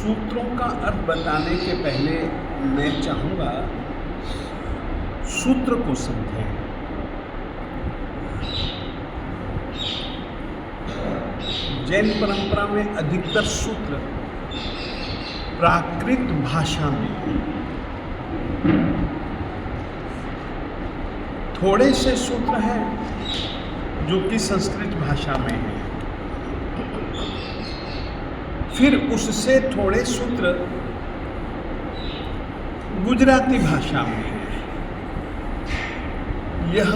सूत्रों का अर्थ बताने के पहले मैं चाहूँगा सूत्र को समझें। जैन परंपरा में अधिकतर सूत्र प्राकृत भाषा में हैं। थोड़े से सूत्र हैं जो कि संस्कृत भाषा में हैं। फिर उससे थोड़े सूत्र गुजराती भाषा में हैं। यह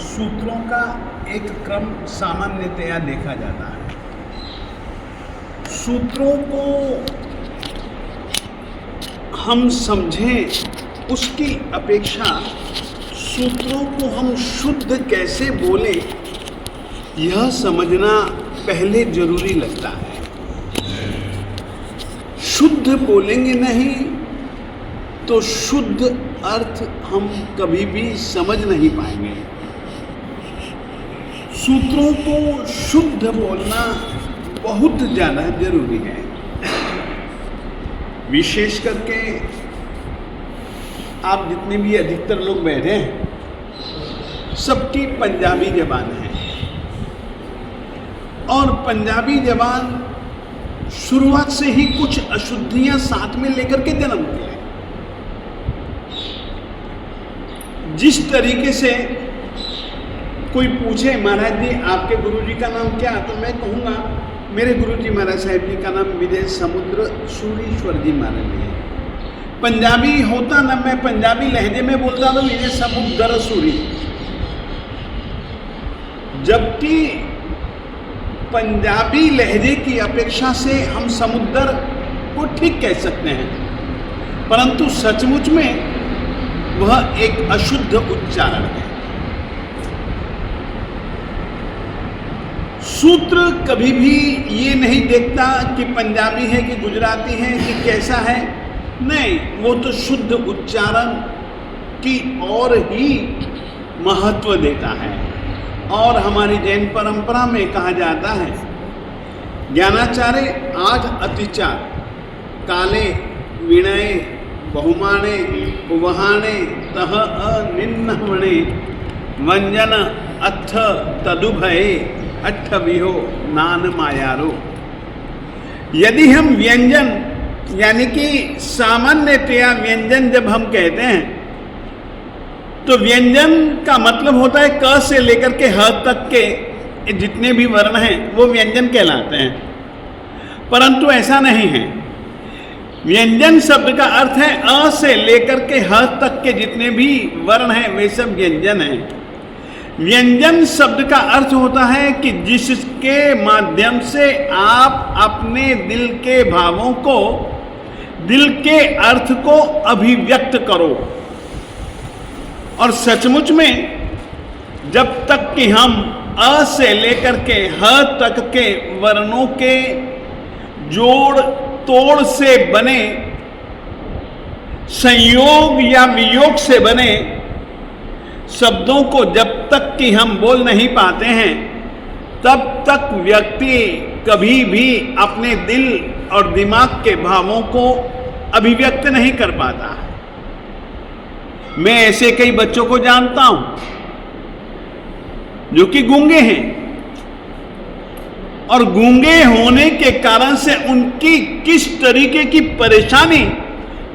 सूत्रों का एक क्रम सामान्यतया देखा जाता है। सूत्रों को हम समझें उसकी अपेक्षा सूत्रों को हम शुद्ध कैसे बोलें यह समझना पहले जरूरी लगता है। शुद्ध बोलेंगे नहीं तो शुद्ध अर्थ हम कभी भी समझ नहीं पाएंगे। सूत्रों को शुद्ध बोलना बहुत ज़्यादा जरूरी है। विशेष करके आप जितने भी अधिकतर लोग बैठे हैं सबकी पंजाबी जबान है और पंजाबी जबान शुरुआत से ही कुछ अशुद्धियां साथ में लेकर के जन्मती है। जिस तरीके से कोई पूछे महाराज जी आपके गुरुजी का नाम क्या, तो मैं कहूँगा मेरे गुरुजी महाराज साहब जी का नाम विजय समुद्र सूरीश्वर जी महाराज जी है। पंजाबी होता ना, मैं पंजाबी लहजे में बोलता तो विजय समुद्र सूरी, जबकि पंजाबी लहजे की अपेक्षा से हम समुद्र को ठीक कह सकते हैं, परंतु सचमुच में वह एक अशुद्ध उच्चारण है। सूत्र कभी भी ये नहीं देखता कि पंजाबी है कि गुजराती है कि कैसा है, नहीं, वो तो शुद्ध उच्चारण की और ही महत्व देता है। और हमारी जैन परंपरा में कहा जाता है ज्ञानाचार्य 8 अतिचार काले विनय बहुमाने वहाने तह निन्नवणे व्यंजन अथ तदुभये अट्ठविहो नान मायारो। यदि हम व्यंजन यानी कि सामान्यतया व्यंजन जब हम कहते हैं तो व्यंजन का मतलब होता है क से लेकर के ह तक के जितने भी वर्ण हैं वो व्यंजन कहलाते हैं, परंतु ऐसा नहीं है। व्यंजन शब्द का अर्थ है अ से लेकर के ह तक के जितने भी वर्ण हैं वे सब व्यंजन हैं। व्यंजन शब्द का अर्थ होता है कि जिसके माध्यम से आप अपने दिल के भावों को, दिल के अर्थ को अभिव्यक्त करो। और सचमुच में जब तक कि हम अ से लेकर के ह तक के वर्णों के जोड़ तोड़ से बने, संयोग या वियोग से बने शब्दों को जब तक कि हम बोल नहीं पाते हैं तब तक व्यक्ति कभी भी अपने दिल और दिमाग के भावों को अभिव्यक्त नहीं कर पाता है। मैं ऐसे कई बच्चों को जानता हूं जो कि गूंगे हैं और गूंगे होने के कारण से उनकी किस तरीके की परेशानी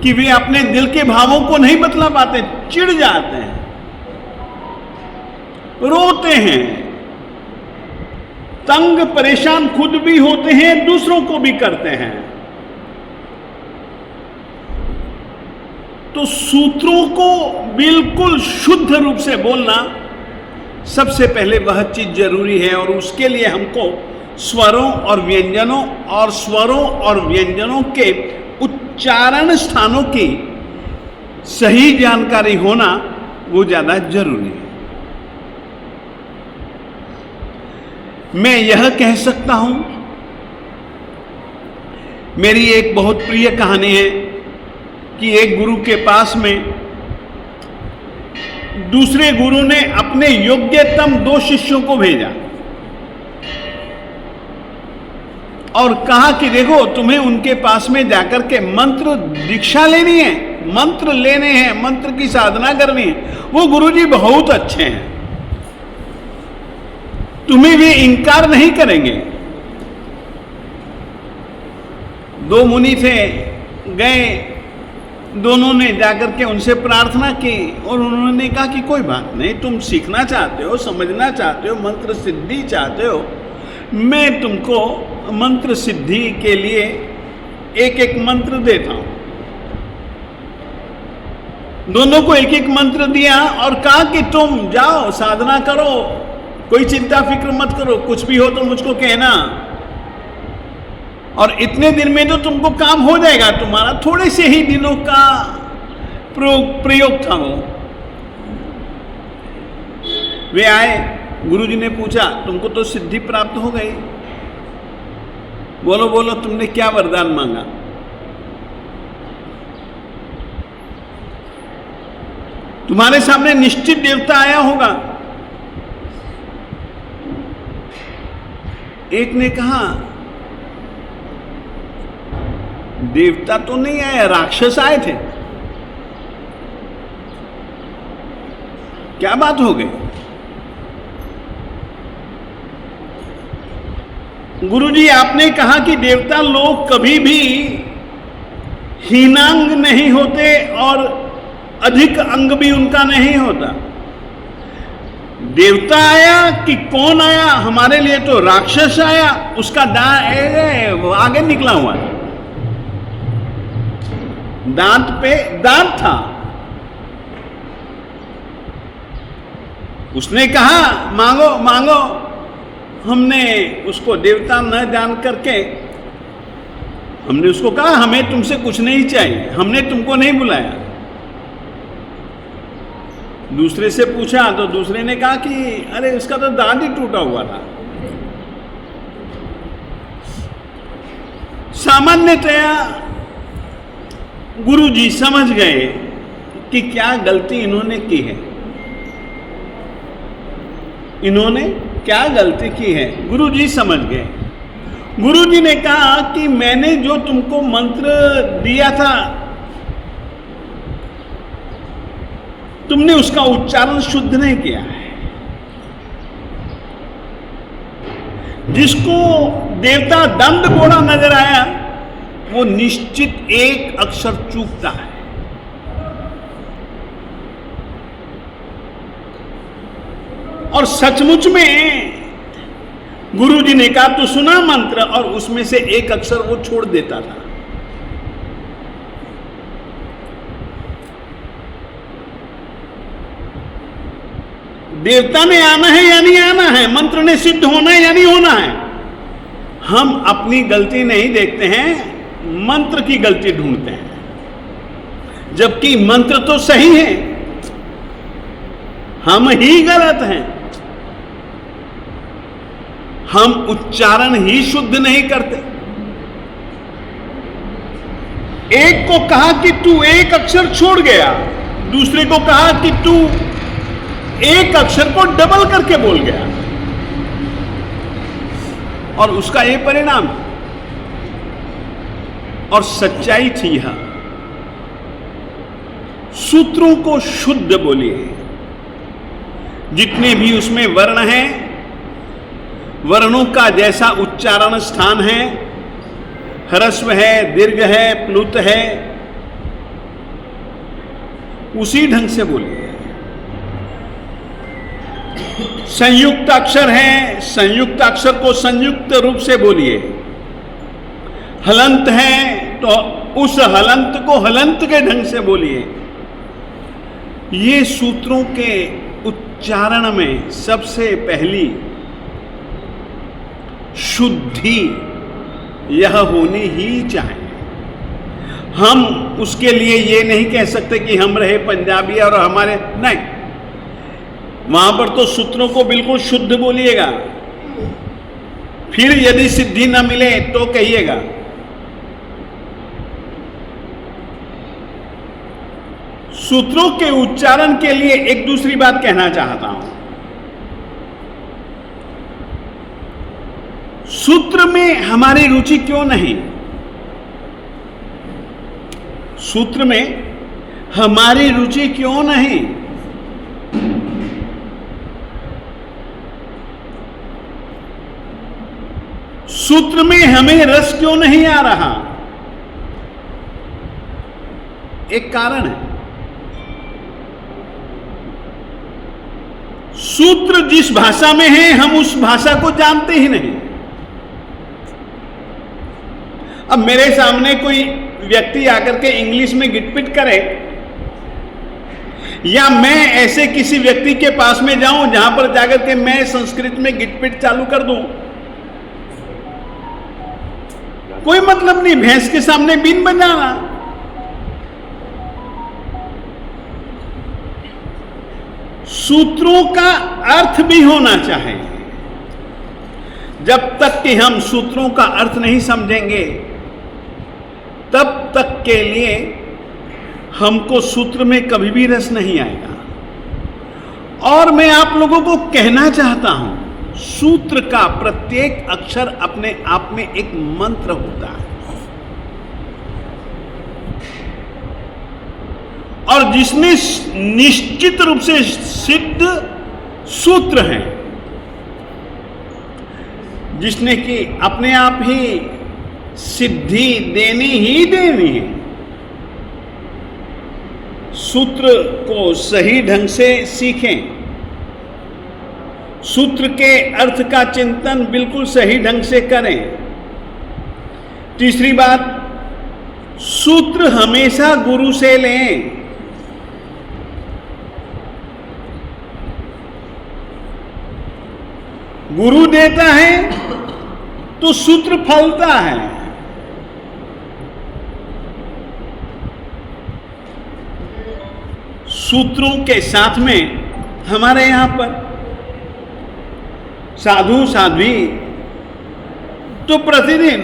कि वे अपने दिल के भावों को नहीं बतला पाते, चिढ़ जाते हैं, रोते हैं, तंग परेशान खुद भी होते हैं, दूसरों को भी करते हैं। तो सूत्रों को बिल्कुल शुद्ध रूप से बोलना सबसे पहले वह चीज जरूरी है और उसके लिए हमको स्वरों और व्यंजनों के उच्चारण स्थानों की सही जानकारी होना वो ज्यादा जरूरी है। मैं यह कह सकता हूं, मेरी एक बहुत प्रिय कहानी है कि एक गुरु के पास में दूसरे गुरु ने अपने योग्यतम 2 शिष्यों को भेजा। और कहा कि देखो तुम्हें उनके पास में जाकर के मंत्र दीक्षा लेनी है, मंत्र लेने हैं, मंत्र की साधना करनी है। वो गुरुजी बहुत अच्छे हैं, तुम्हें वे इनकार नहीं करेंगे। दो मुनि थे, गए, दोनों ने जाकर के उनसे प्रार्थना की और उन्होंने कहा कि कोई बात नहीं, तुम सीखना चाहते हो, समझना चाहते हो, मंत्र सिद्धि चाहते हो, मैं तुमको मंत्र सिद्धि के लिए एक एक मंत्र देता हूं। दोनों को एक एक मंत्र दिया और कहा कि तुम जाओ साधना करो, कोई चिंता फिक्र मत करो, कुछ भी हो तो मुझको कहना, और इतने दिन में तो तुमको काम हो जाएगा तुम्हारा। थोड़े से ही दिनों का प्रयोग था वो। वे आए, गुरुजी ने पूछा तुमको तो सिद्धि प्राप्त हो गई, बोलो बोलो तुमने क्या वरदान मांगा। तुम्हारे सामने निश्चित देवता आया होगा। एक ने कहा देवता तो नहीं आया, राक्षस आए थे। क्या बात हो गई? गुरुजी आपने कहा कि देवता लोग कभी भी हीनांग नहीं होते और अधिक अंग भी उनका नहीं होता। देवता आया कि कौन आया? हमारे लिए तो राक्षस आया, उसका आगे निकला हुआ था, दांत पे दांत था। उसने कहा मांगो मांगो। हमने उसको देवता न जान करके हमने उसको कहा हमें तुमसे कुछ नहीं चाहिए, हमने तुमको नहीं बुलाया। दूसरे से पूछा तो दूसरे ने कहा कि अरे उसका तो दांत ही टूटा हुआ था। सामान्यतया गुरुजी समझ गए कि क्या गलती इन्होंने की है, इन्होंने क्या गलती की है। गुरुजी समझ गए। गुरुजी ने कहा कि मैंने जो तुमको मंत्र दिया था तुमने उसका उच्चारण शुद्ध नहीं किया है। जिसको देवता दंड घोड़ा नजर आया वो निश्चित एक अक्षर चूकता है। और सचमुच में गुरुजी ने कहा तो सुना मंत्र और उसमें से एक अक्षर वो छोड़ देता था। देवता ने आना है या नहीं आना है, मंत्र ने सिद्ध होना है या नहीं होना है। हम अपनी गलती नहीं देखते हैं, मंत्र की गलती ढूंढते हैं, जबकि मंत्र तो सही है, हम ही गलत हैं। हम उच्चारण ही शुद्ध नहीं करते। एक को कहा कि तू एक अक्षर छोड़ गया, दूसरे को कहा कि तू एक अक्षर को डबल करके बोल गया, और उसका ये परिणाम। और सच्चाई थी यह। सूत्रों को शुद्ध बोलिए। जितने भी उसमें वर्ण हैं, वर्णों का जैसा उच्चारण स्थान है, ह्रस्व है, दीर्घ है, प्लुत है, उसी ढंग से बोलिए। संयुक्त अक्षर है, संयुक्त अक्षर को संयुक्त रूप से बोलिए। हलंत है तो उस हलंत को हलंत के ढंग से बोलिए। ये सूत्रों के उच्चारण में सबसे पहली शुद्धि यह होनी ही चाहिए। हम उसके लिए ये नहीं कह सकते कि हम रहे पंजाबी और हमारे नहीं, वहां पर तो सूत्रों को बिल्कुल शुद्ध बोलिएगा। फिर यदि सिद्धि न मिले तो कहिएगा। सूत्रों के उच्चारण के लिए एक दूसरी बात कहना चाहता हूं। सूत्र में हमारी रुचि क्यों नहीं? सूत्र में हमारी रुचि क्यों नहीं? सूत्र में हमें रस क्यों नहीं आ रहा? एक कारण है, सूत्र जिस भाषा में है हम उस भाषा को जानते ही नहीं। अब मेरे सामने कोई व्यक्ति आकर के इंग्लिश में गिटपिट करे, या मैं ऐसे किसी व्यक्ति के पास में जाऊं जहां पर जाकर के मैं संस्कृत में गिटपिट चालू कर दूं, कोई मतलब नहीं। भैंस के सामने बीन बजाना। सूत्रों का अर्थ भी होना चाहिए। जब तक कि हम सूत्रों का अर्थ नहीं समझेंगे, तब तक के लिए हमको सूत्र में कभी भी रस नहीं आएगा। और मैं आप लोगों को कहना चाहता हूं, सूत्र का प्रत्येक अक्षर अपने आप में एक मंत्र होता है, और जिसमें निश्चित रूप से सिद्ध सूत्र हैं, जिसने कि अपने आप ही सिद्धि देनी ही देनी है। सूत्र को सही ढंग से सीखें, सूत्र के अर्थ का चिंतन बिल्कुल सही ढंग से करें। तीसरी बात, सूत्र हमेशा गुरु से लें। गुरु देता है तो सूत्र फलता है। सूत्रों के साथ में हमारे यहां पर साधु साध्वी तो प्रतिदिन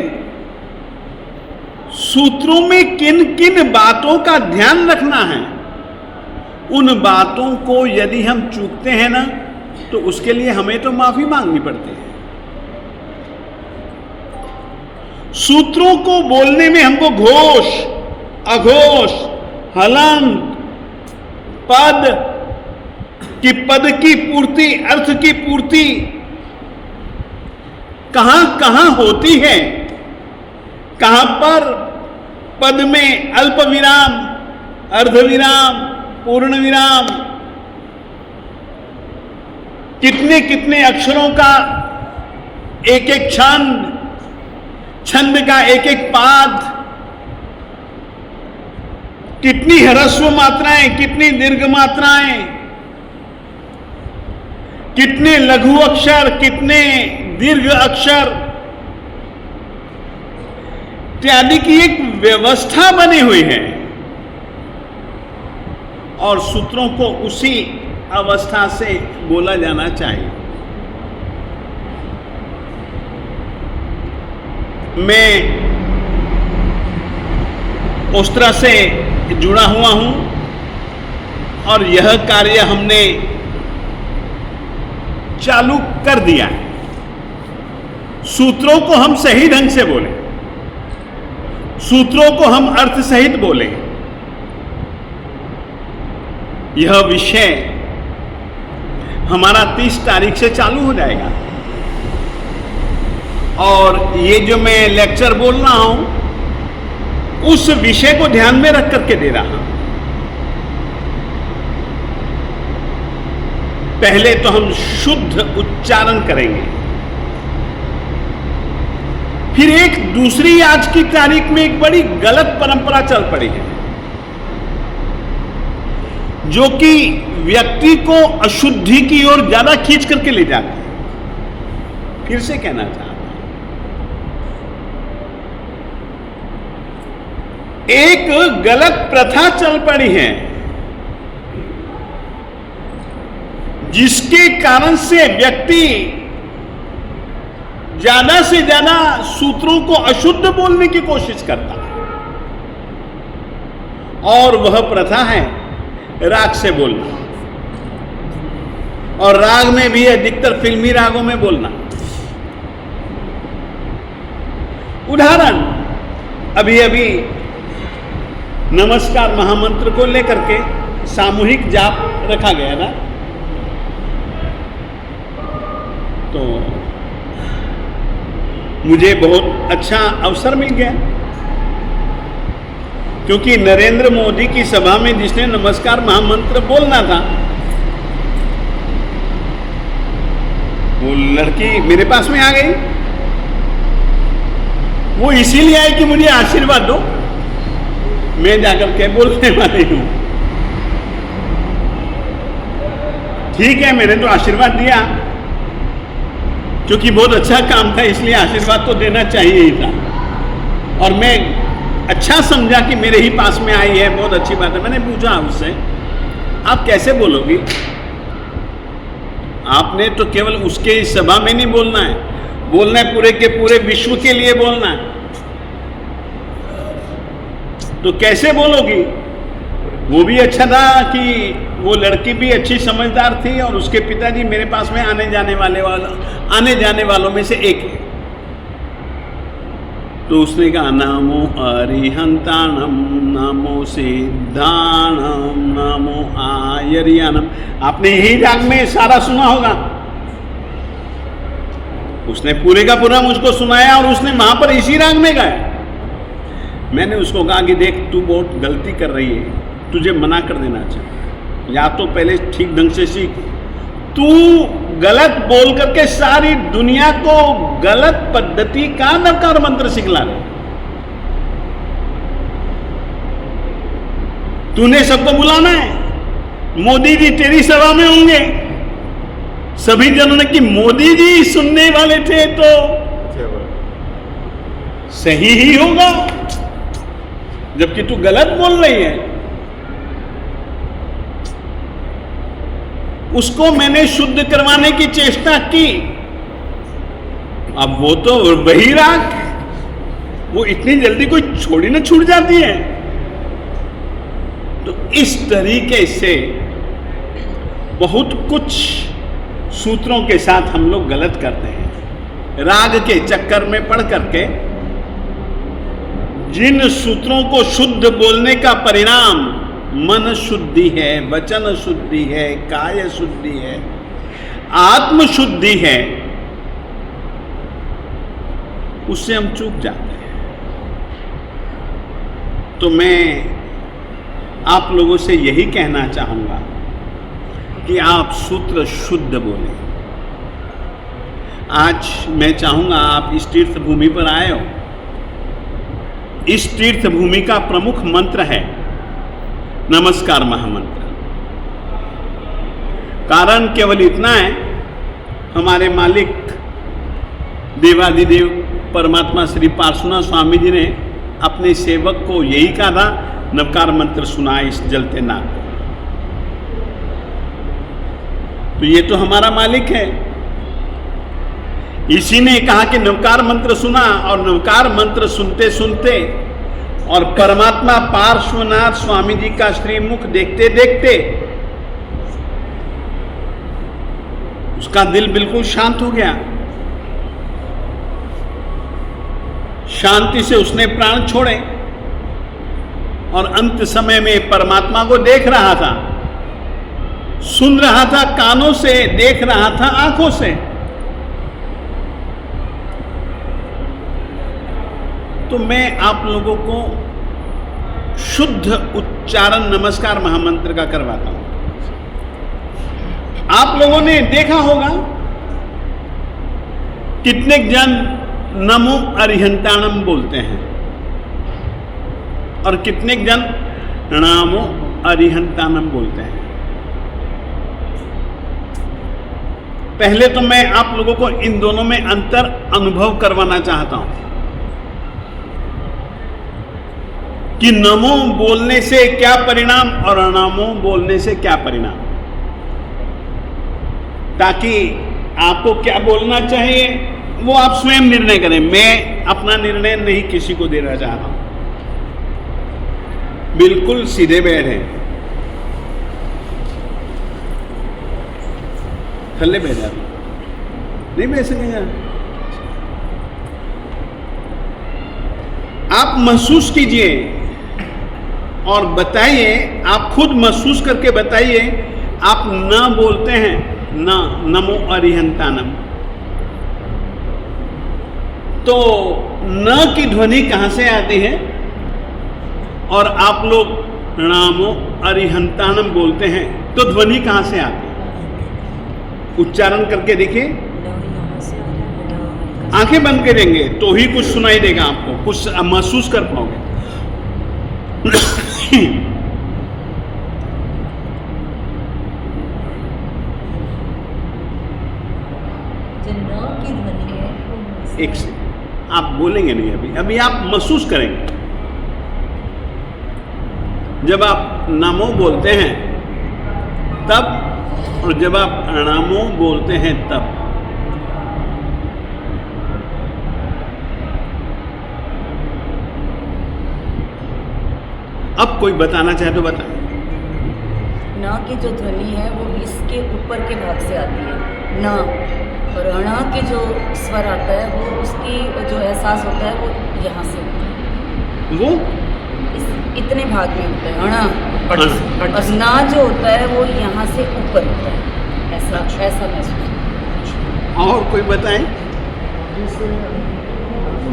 सूत्रों में किन किन बातों का ध्यान रखना है, उन बातों को यदि हम चूकते हैं ना, तो उसके लिए हमें तो माफी मांगनी पड़ती है। सूत्रों को बोलने में हमको घोष, अघोष, हलंत, पद कि पद की पूर्ति, अर्थ की पूर्ति कहां कहां होती है, कहां पर पद में अल्प विराम, अर्ध विराम, पूर्ण विराम, कितने कितने अक्षरों का एक एक छंद, छंद का एक एक पाद, कितनी ह्रस्व मात्राएं, कितनी दीर्घ मात्राएं, कितने लघु अक्षर, कितने दीर्घ अक्षर इत्यादि की एक व्यवस्था बनी हुई है, और सूत्रों को उसी अवस्था से बोला जाना चाहिए। मैं उस तरह से जुड़ा हुआ हूं, और यह कार्य हमने चालू कर दिया है। सूत्रों को हम सही ढंग से बोलें, सूत्रों को हम अर्थ सहित बोलें। यह विषय हमारा 30 तारीख से चालू हो जाएगा, और ये जो मैं लेक्चर बोल रहा हूं उस विषय को ध्यान में रख करके दे रहा हूं। पहले तो हम शुद्ध उच्चारण करेंगे, फिर एक दूसरी आज की तारीख में एक बड़ी गलत परंपरा चल पड़ी है, जो कि व्यक्ति को अशुद्धि की ओर ज्यादा खींच करके ले जाती है। फिर से कहना चाहता हूं, एक गलत प्रथा चल पड़ी है, जिसके कारण से व्यक्ति ज्यादा से ज्यादा सूत्रों को अशुद्ध बोलने की कोशिश करता है, और वह प्रथा है राग से बोलना, और राग में भी अधिकतर फिल्मी रागों में बोलना। उदाहरण, अभी अभी नमस्कार महामंत्र को लेकर के सामूहिक जाप रखा गया ना, तो मुझे बहुत अच्छा अवसर मिल गया, क्योंकि नरेंद्र मोदी की सभा में जिसने नमस्कार महामंत्र बोलना था, वो लड़की मेरे पास में आ गई। वो इसीलिए आई कि मुझे आशीर्वाद दो, मैं जाकर के बोलने वाली हूं। ठीक है, मैंने तो आशीर्वाद दिया, क्योंकि बहुत अच्छा काम था, इसलिए आशीर्वाद तो देना चाहिए ही था। और मैं अच्छा समझा कि मेरे ही पास में आई है, बहुत अच्छी बात है। मैंने पूछा उससे, आप कैसे बोलोगी? आपने तो केवल उसके सभा में नहीं बोलना है, बोलना है पूरे के पूरे विश्व के लिए बोलना है, तो कैसे बोलोगी? वो भी अच्छा था कि वो लड़की भी अच्छी समझदार थी, और उसके पिताजी मेरे पास में आने जाने वालों में से एक है। तो उसने कहा, नमो अरिहंताणम, नमो सिद्धाणम, नमो आयरियानम। आपने यही राग में सारा सुना होगा। उसने पूरे का पूरा मुझको सुनाया, और उसने वहां पर इसी राग में गाया। मैंने उसको कहा कि देख, तू बहुत गलती कर रही है, तुझे मना कर देना चाहिए, या तो पहले ठीक ढंग से सीख। तू गलत बोल करके सारी दुनिया को गलत पद्धति का नवकार मंत्र सिखला रहे। तूने सबको बुलाना है, मोदी जी तेरी सभा में होंगे, सभी जनों ने कि मोदी जी सुनने वाले थे तो सही ही होगा, जबकि तू गलत बोल रही है। उसको मैंने शुद्ध करवाने की चेष्टा की। अब वो तो वही राग, वो इतनी जल्दी कोई छोड़ी ना छूट जाती है। तो इस तरीके से बहुत कुछ सूत्रों के साथ हम लोग गलत करते हैं, राग के चक्कर में पड़ करके। जिन सूत्रों को शुद्ध बोलने का परिणाम मन शुद्धि है, वचन शुद्धि है, काय शुद्धि है, आत्म शुद्धि है, उससे हम चूक जाते हैं। तो मैं आप लोगों से यही कहना चाहूंगा कि आप सूत्र शुद्ध बोलें। आज मैं चाहूंगा, आप इस तीर्थ भूमि पर आए हो, इस तीर्थ भूमि का प्रमुख मंत्र है नमस्कार महामंत्र। कारण केवल इतना है, हमारे मालिक देवाधिदेव परमात्मा श्री पार्श्वनाथ स्वामी जी ने अपने सेवक को यही कहा था, नवकार मंत्र सुना इस जलते नाग को। तो ये तो हमारा मालिक है, इसी ने कहा कि नवकार मंत्र सुना, और नवकार मंत्र सुनते सुनते और परमात्मा पार्श्वनाथ स्वामी जी का श्रीमुख देखते देखते उसका दिल बिल्कुल शांत हो गया। शांति से उसने प्राण छोड़े, और अंत समय में परमात्मा को देख रहा था, सुन रहा था कानों से, देख रहा था आंखों से। तो मैं आप लोगों को शुद्ध उच्चारण नमस्कार महामंत्र का करवाता हूं। आप लोगों ने देखा होगा कितने जन नमो अरिहंताणम बोलते हैं, और कितने जन नमो अरिहंताणम बोलते हैं। पहले तो मैं आप लोगों को इन दोनों में अंतर अनुभव करवाना चाहता हूं कि नमो बोलने से क्या परिणाम और नमो बोलने से क्या परिणाम, ताकि आपको क्या बोलना चाहिए वो आप स्वयं निर्णय करें। मैं अपना निर्णय नहीं किसी को देना चाह रहा हूं, बिल्कुल सीधे बैठे, थल्ले बैठ जाते, नहीं बैठ सकेंगे। आप महसूस कीजिए और बताइए, आप खुद महसूस करके बताइए। आप न बोलते हैं, न, नमो अरिहंतानम, तो न की ध्वनि कहां से आती है? और आप लोग नामो अरिहंतानम बोलते हैं तो ध्वनि कहां से आती है? उच्चारण करके देखिए, आंखें बंद करेंगे तो ही कुछ सुनाई देगा, आपको कुछ महसूस कर पाओगे। एक से आप बोलेंगे नहीं, अभी आप महसूस करेंगे। जब आप नमो बोलते हैं तब, और जब आप नामो बोलते हैं तब। अब कोई बताना चाहे तो बताएं। न की जो ध्वनि है वो इसके ऊपर के भाग से आती है, न, और अणा के जो स्वर आता है वो उसकी जो एहसास होता है वो यहाँ से होता है, वो इतने भाग में होता है अणा, और ना जो होता है वो यहाँ से ऊपर होता है, ऐसा महसूस। और कोई बताएं?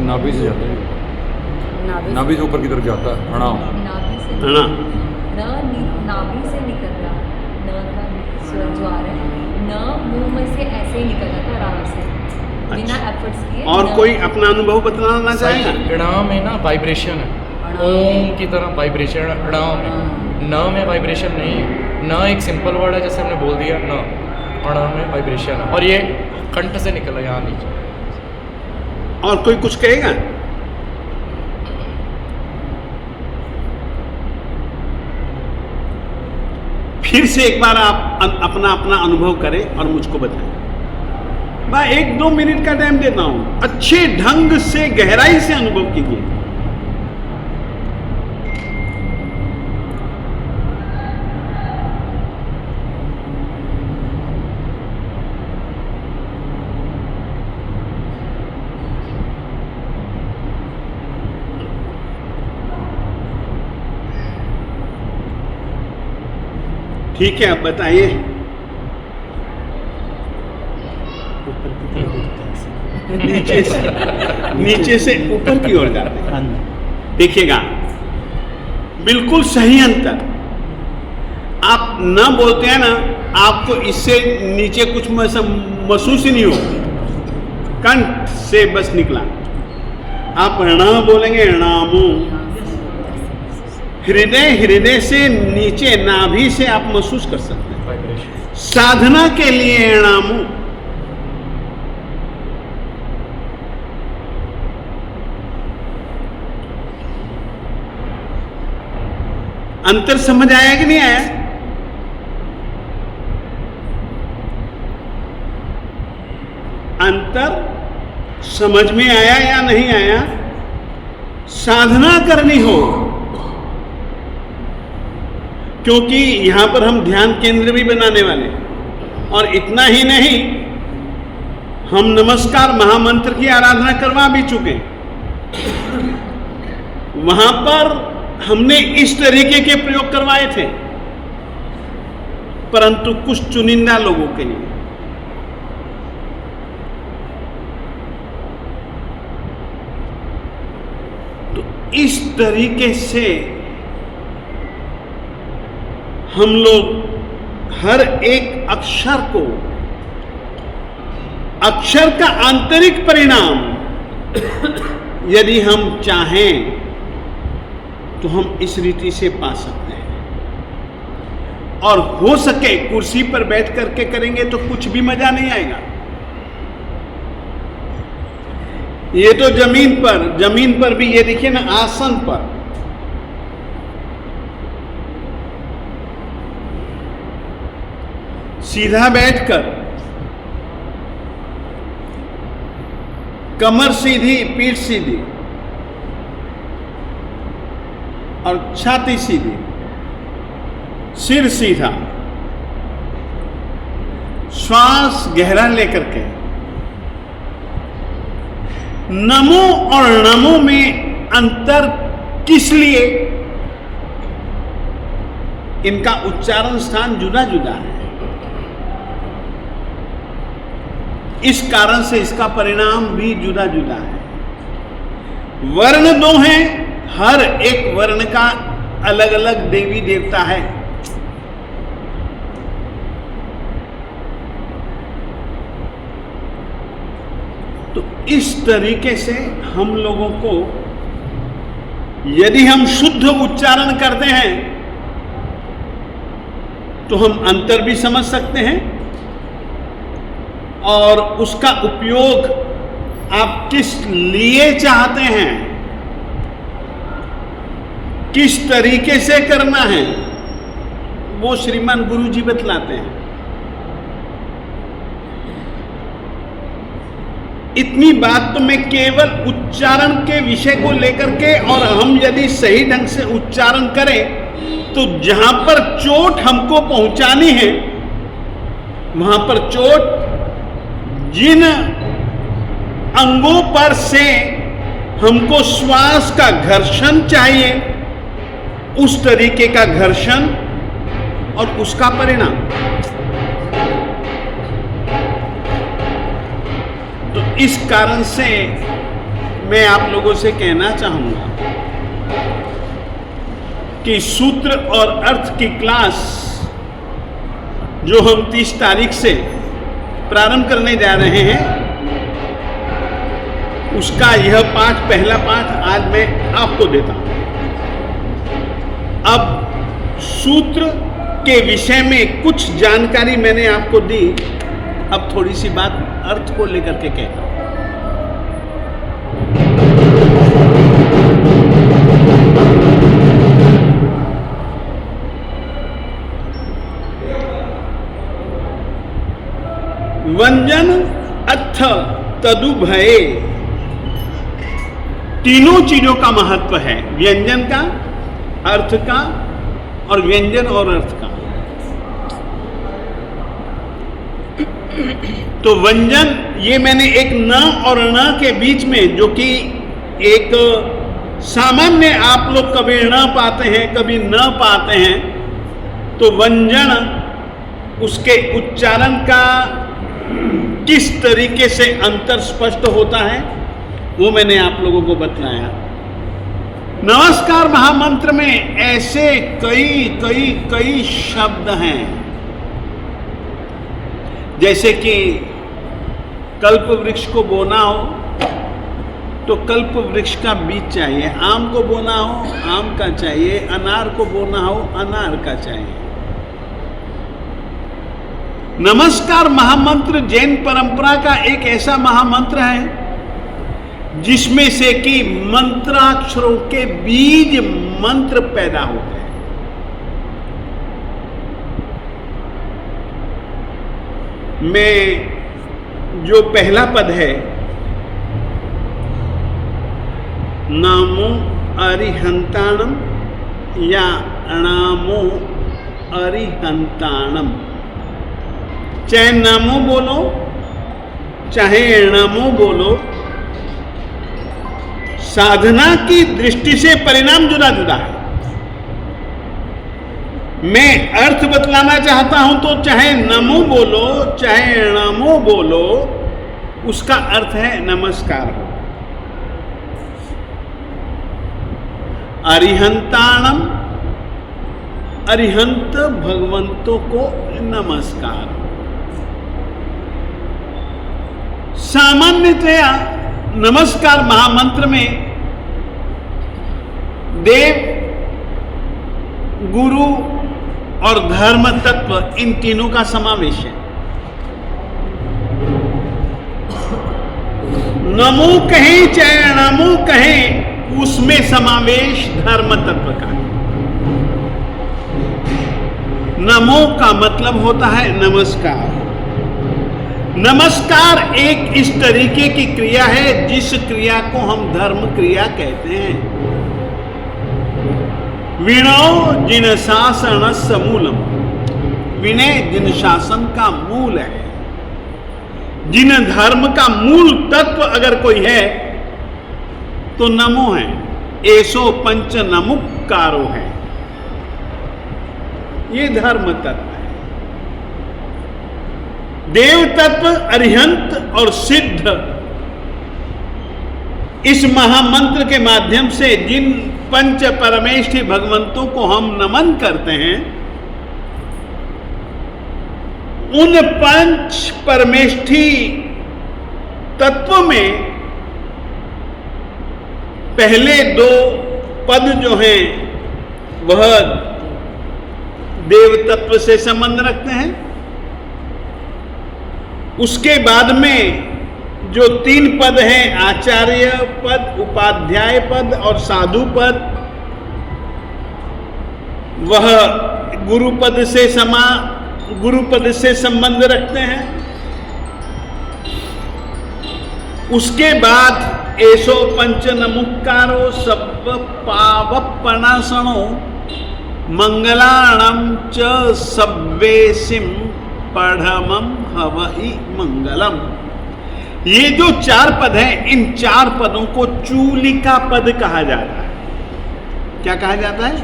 नाभि से जाता है, नाभि से ऊपर की तरफ जाता है अणा। अणा नाभि से निकल रहा, न का स्वर जो आ रहा है, न मुंह में से ऐसे ही निकल रहा था आराम से, बिना एफर्ट्स किए। और कोई अपना अनुभव बताना चाहेगा? ण में ना वाइब्रेशन है, ओम की तरह वाइब्रेशन ण में, न में वाइब्रेशन नहीं है। न एक सिंपल वर्ड है, जैसे हमने बोल दिया न, ण में वाइब्रेशन है, और ये कंठ से निकला यहाँ नीचे। और कोई कुछ कहेगा? फिर से एक बार आप अपना अनुभव करें और मुझको बताएं। मैं 1-2 मिनट का टाइम देता हूं, अच्छे ढंग से गहराई से अनुभव कीजिए। ठीक है, अब बताइए। नीचे से ऊपर की ओर जाते हैं। देखिएगा, बिल्कुल सही अंतर। आप न बोलते हैं ना, आपको इससे नीचे कुछ महसूस ही नहीं होगा, कंठ से बस निकला। आप ण बोलेंगे णामो, हृदय से नीचे नाभि से आप महसूस कर सकते हैं। साधना के लिए णामो, अंतर समझ आया कि नहीं आया? अंतर समझ में आया या नहीं आया? साधना करनी हो, क्योंकि यहां पर हम ध्यान केंद्र भी बनाने वाले, और इतना ही नहीं, हम नमस्कार महामंत्र की आराधना करवा भी चुके। वहां पर हमने इस तरीके के प्रयोग करवाए थे, परंतु कुछ चुनिंदा लोगों के लिए। तो इस तरीके से हम लोग हर एक अक्षर को, अक्षर का आंतरिक परिणाम यदि हम चाहें तो हम इस रीति से पा सकते हैं। और हो सके कुर्सी पर बैठ करके करेंगे तो कुछ भी मजा नहीं आएगा। ये तो जमीन पर भी, ये देखिए ना, आसन पर सीधा बैठकर, कमर सीधी, पीठ सीधी और छाती सीधी, सिर सीधा, श्वास गहरा लेकर के, नमो और नमो में अंतर किस लिए? इनका उच्चारण स्थान जुदा जुदा है, इस कारण से इसका परिणाम भी जुदा जुदा है। वर्ण दो हैं, हर एक वर्ण का अलग अलग देवी देवता है। तो इस तरीके से हम लोगों को, यदि हम शुद्ध उच्चारण करते हैं तो हम अंतर भी समझ सकते हैं और उसका उपयोग आप किस लिए चाहते हैं, किस तरीके से करना है, वो श्रीमान गुरु जी बतलाते हैं। इतनी बात तो मैं केवल उच्चारण के विषय को लेकर के, और हम यदि सही ढंग से उच्चारण करें तो जहां पर चोट हमको पहुंचानी है, वहां पर चोट जिन अंगों पर से हमको श्वास का घर्षण चाहिए, उस तरीके का घर्षण और उसका परिणाम। तो इस कारण से मैं आप लोगों से कहना चाहूंगा कि सूत्र और अर्थ की क्लास जो हम 30 तारीख से प्रारंभ करने जा रहे हैं, उसका यह पाठ, पहला पाठ आज मैं आपको देता हूं। अब सूत्र के विषय में कुछ जानकारी मैंने आपको दी, अब थोड़ी सी बात अर्थ को लेकर के कहता हूं। व्यंजन अथ तदुभये, तीनों चीजों का महत्व है, व्यंजन का, अर्थ का और व्यंजन और अर्थ का। तो व्यंजन, ये मैंने एक न और न के बीच में, जो कि एक सामान्य आप लोग कभी न पाते हैं कभी न पाते हैं, तो व्यंजन उसके उच्चारण का किस तरीके से अंतर स्पष्ट होता है वो मैंने आप लोगों को बताया। नमस्कार महामंत्र में ऐसे कई कई कई शब्द हैं, जैसे कि कल्प वृक्ष को बोना हो तो कल्प वृक्ष का बीज चाहिए, आम को बोना हो आम का चाहिए, अनार को बोना हो अनार का चाहिए। नमस्कार महामंत्र जैन परंपरा का एक ऐसा महामंत्र है जिसमें से कि मंत्राक्षरों के बीज मंत्र पैदा होते हैं। में जो पहला पद है, नामो अरिहंताणम या अणामो अरिहंताणम, चाहे नामो बोलो चाहे अणामो बोलो, साधना की दृष्टि से परिणाम जुदा जुदा है। मैं अर्थ बतलाना चाहता हूं तो चाहे नमो बोलो चाहे अणामो बोलो, उसका अर्थ है नमस्कार हो। अरिहंताणम, अरिहंत भगवंतों को नमस्कार। सामान्यतया नमस्कार महामंत्र में देव, गुरु और धर्म तत्व, इन तीनों का समावेश है। नमो कहें चाहे नमो कहें, उसमें समावेश धर्म तत्व का है। नमो का मतलब होता है नमस्कार। नमस्कार एक इस तरीके की क्रिया है जिस क्रिया को हम धर्म क्रिया कहते हैं। विनय जिन शासन समूलम, विनय जिन शासन का मूल है। जिन धर्म का मूल तत्व अगर कोई है तो नमो है। एसो पंच नमुक्कारो है। ये धर्म तत्व है। देव तत्व, अरिहंत और सिद्ध, इस महामंत्र के माध्यम से जिन पंच परमेष्ठी भगवंतों को हम नमन करते हैं, उन पंच परमेष्ठी तत्व में पहले दो पद जो हैं वह देव तत्व से संबंध रखते हैं। उसके बाद में जो तीन पद हैं, आचार्य पद, उपाध्याय पद और साधु पद, वह गुरुपद से संबंध रखते हैं। उसके बाद एसो पंच नमुक्कारो सब पावपणासणो मंगलाणम च सव्वेसिम पढ़मम हवहि मंगलम। ये जो चार पद हैं, इन चार पदों को चूलिका पद कहा जाता है। क्या कहा जाता है?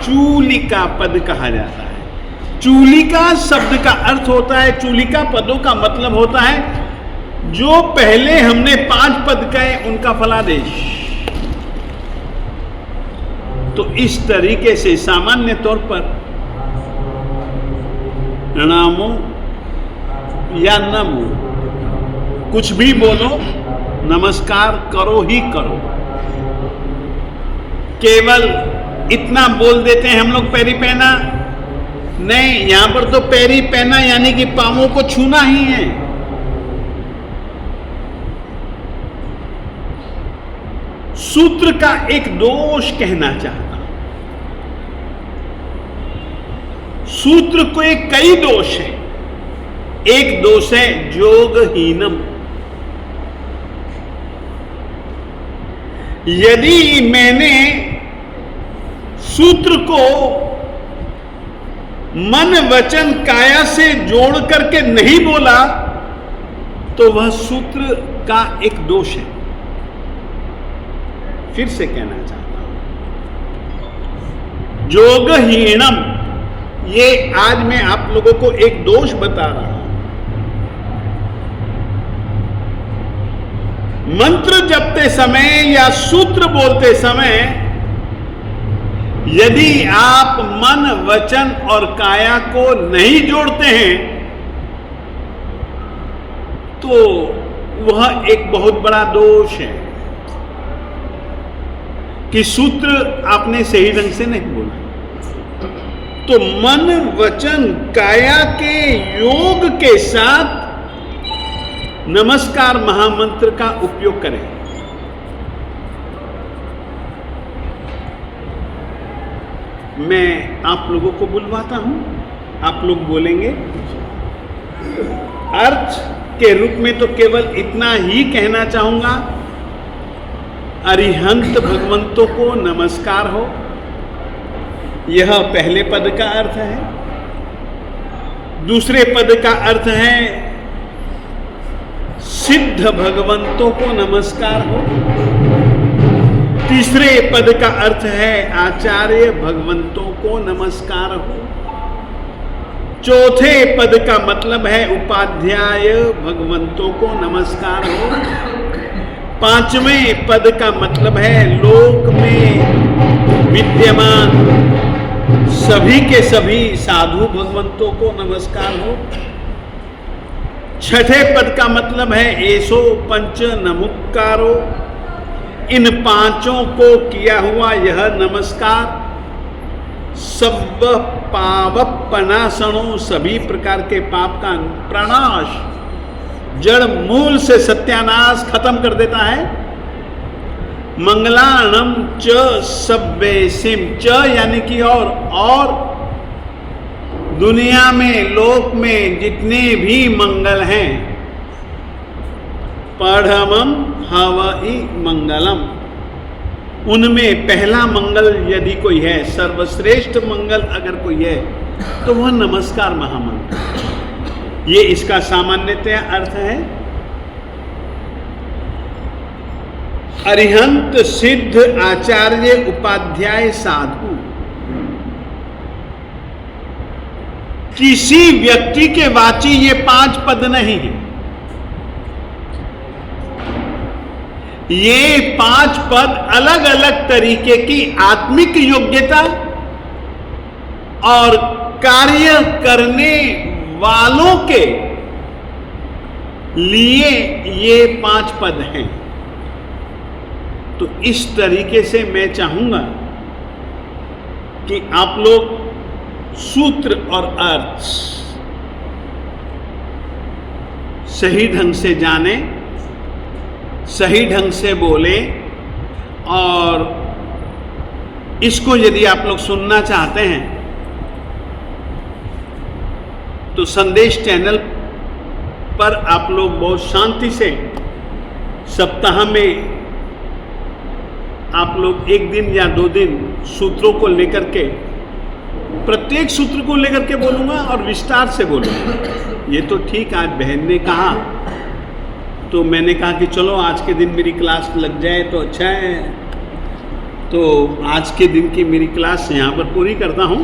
चूलिका पद कहा जाता है। चूलिका शब्द का अर्थ होता है, चूलिका पदों का मतलब होता है जो पहले हमने 5 पद कहे उनका फलादेश। तो इस तरीके से सामान्य तौर पर प्रणामो या नमो, कुछ भी बोलो, नमस्कार करो ही करो। केवल इतना बोल देते हैं हम लोग पैरी पहना, नहीं, यहां पर तो पैरी पहना यानी कि पांवों को छूना ही है। सूत्र का एक दोष कहना चाहता हूं। सूत्र को कई दोष है। एक दोष है योगहीनम। यदि मैंने सूत्र को मन वचन काया से जोड़ करके नहीं बोला तो वह सूत्र का एक दोष है। फिर से कहना चाहता हूं, योगहीनम, ये आज मैं आप लोगों को एक दोष बता रहा हूं। मंत्र जपते समय या सूत्र बोलते समय यदि आप मन वचन और काया को नहीं जोड़ते हैं तो वह एक बहुत बड़ा दोष है कि सूत्र आपने सही ढंग से नहीं बोला। तो मन वचन काया के योग के साथ नमस्कार महामंत्र का उपयोग करें। मैं आप लोगों को बुलवाता हूं, आप लोग बोलेंगे। अर्थ के रूप में तो केवल इतना ही कहना चाहूंगा, अरिहंत भगवंतों को नमस्कार हो, यह पहले पद का अर्थ है। दूसरे पद का अर्थ है सिद्ध भगवंतों को नमस्कार हो। तीसरे पद का अर्थ है आचार्य भगवंतों को नमस्कार हो। चौथे पद का मतलब है उपाध्याय भगवंतों को नमस्कार हो। पांचवें पद का मतलब है लोक में विद्यमान सभी के सभी साधु भगवंतों को नमस्कार हो। छठे पद का मतलब है एसो पंच नमुक्कारो, इन पांचों को किया हुआ यह नमस्कार सब पावपनासणों, सभी प्रकार के पाप का प्रणाश, जड़ मूल से सत्यानाश खत्म कर देता है। मंगलाणम च सव्वेसिम, च यानी कि और दुनिया में लोक में जितने भी मंगल हैं, पढ़मम हवहि मंगलम, उनमें पहला मंगल यदि कोई है, सर्वश्रेष्ठ मंगल अगर कोई है तो वह नमस्कार महामंत्र। ये इसका सामान्यतः अर्थ है। अरिहंत सिद्ध आचार्य उपाध्याय साधु किसी व्यक्ति के वाची ये 5 पद नहीं है। ये 5 पद अलग अलग तरीके की आत्मिक योग्यता और कार्य करने वालों के लिए ये 5 पद हैं। तो इस तरीके से मैं चाहूंगा कि आप लोग सूत्र और अर्थ सही ढंग से जाने, सही ढंग से बोले, और इसको यदि आप लोग सुनना चाहते हैं तो संदेश चैनल पर आप लोग बहुत शांति से सप्ताह में आप लोग 1 दिन या 2 दिन सूत्रों को लेकर के, प्रत्येक सूत्र को लेकर के बोलूंगा और विस्तार से बोलूंगा। ये तो ठीक, आज बहन ने कहा तो मैंने कहा कि चलो आज के दिन मेरी क्लास लग जाए तो अच्छा है। तो आज के दिन की मेरी क्लास यहाँ पर पूरी करता हूँ।